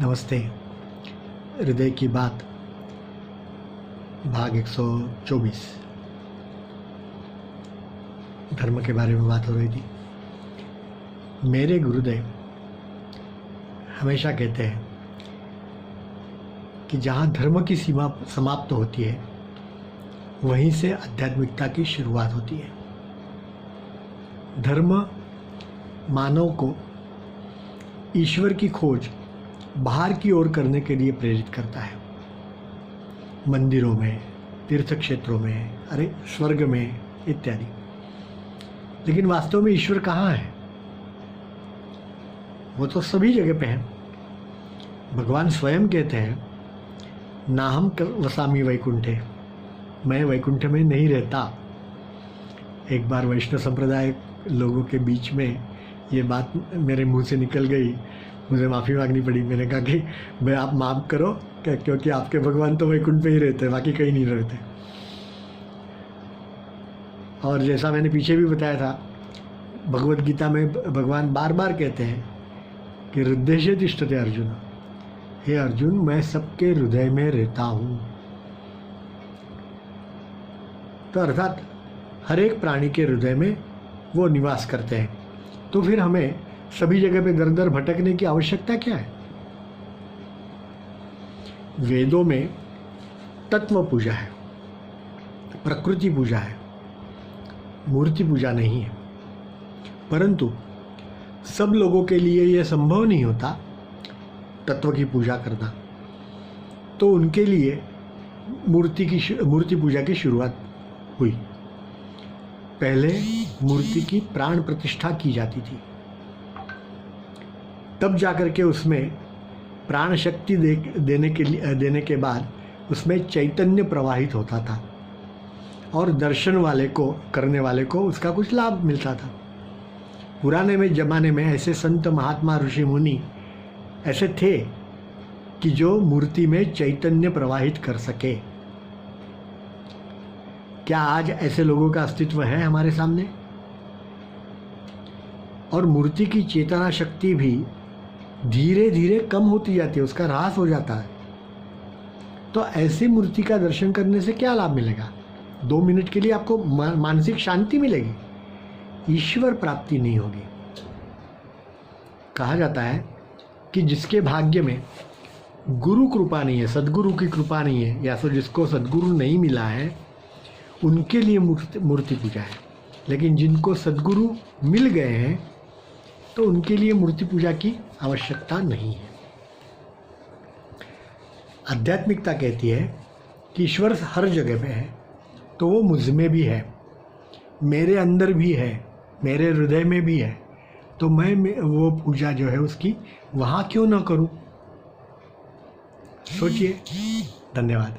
नमस्ते। हृदय की बात भाग 124 धर्म के बारे में बात हो रही थी। मेरे गुरुदेव हमेशा कहते हैं कि जहाँ धर्म की सीमा समाप्त होती है वहीं से आध्यात्मिकता की शुरुआत होती है। धर्म मानव को ईश्वर की खोज बाहर की ओर करने के लिए प्रेरित करता है। मंदिरों में, तीर्थ क्षेत्रों में, अरे स्वर्ग में इत्यादि। लेकिन वास्तव में ईश्वर कहाँ है? वो तो सभी जगह पे है। भगवान स्वयं कहते हैं, नाहम वसामि वैकुंठे, मैं वैकुंठ में नहीं रहता। एक बार वैष्णव संप्रदाय लोगों के बीच में ये बात मेरे मुंह से निकल गई, मुझे माफ़ी मांगनी पड़ी। मैंने कहा कि भाई आप माफ़ करो, क्योंकि आपके भगवान तो वैकुंठ पे ही रहते, बाकी कहीं नहीं रहते। और जैसा मैंने पीछे भी बताया था, भगवत गीता में भगवान बार बार कहते हैं कि हृदय तिष्ठते अर्जुन, हे अर्जुन मैं सबके हृदय में रहता हूँ। तो अर्थात हर एक प्राणी के हृदय में वो निवास करते हैं। तो फिर हमें सभी जगह पे दर दर भटकने की आवश्यकता क्या है? वेदों में तत्व पूजा है, प्रकृति पूजा है, मूर्ति पूजा नहीं है। परंतु सब लोगों के लिए यह संभव नहीं होता तत्व की पूजा करना। तो उनके लिए मूर्ति पूजा की शुरुआत हुई। पहले मूर्ति की प्राण प्रतिष्ठा की जाती थी, तब जाकर के उसमें प्राण शक्ति देने के बाद उसमें चैतन्य प्रवाहित होता था और दर्शन करने वाले को उसका कुछ लाभ मिलता था। पुराने ज़माने में ऐसे संत महात्मा ऋषि मुनि ऐसे थे कि जो मूर्ति में चैतन्य प्रवाहित कर सके। क्या आज ऐसे लोगों का अस्तित्व है हमारे सामने? और मूर्ति की चेतना शक्ति भी धीरे धीरे कम होती जाती है, उसका ह्रास हो जाता है। तो ऐसी मूर्ति का दर्शन करने से क्या लाभ मिलेगा? 2 मिनट के लिए आपको मानसिक शांति मिलेगी, ईश्वर प्राप्ति नहीं होगी। कहा जाता है कि जिसके भाग्य में गुरु कृपा नहीं है, सद्गुरु की कृपा नहीं है, या तो जिसको सद्गुरु नहीं मिला है उनके लिए मूर्ति पूजा है। लेकिन जिनको सद्गुरु मिल गए हैं तो उनके लिए मूर्ति पूजा की आवश्यकता नहीं है। आध्यात्मिकता कहती है कि ईश्वर हर जगह पे है, तो वो मुझ में भी है, मेरे अंदर भी है, मेरे हृदय में भी है। तो मैं वो पूजा जो है उसकी वहाँ क्यों ना करूँ? सोचिए। धन्यवाद।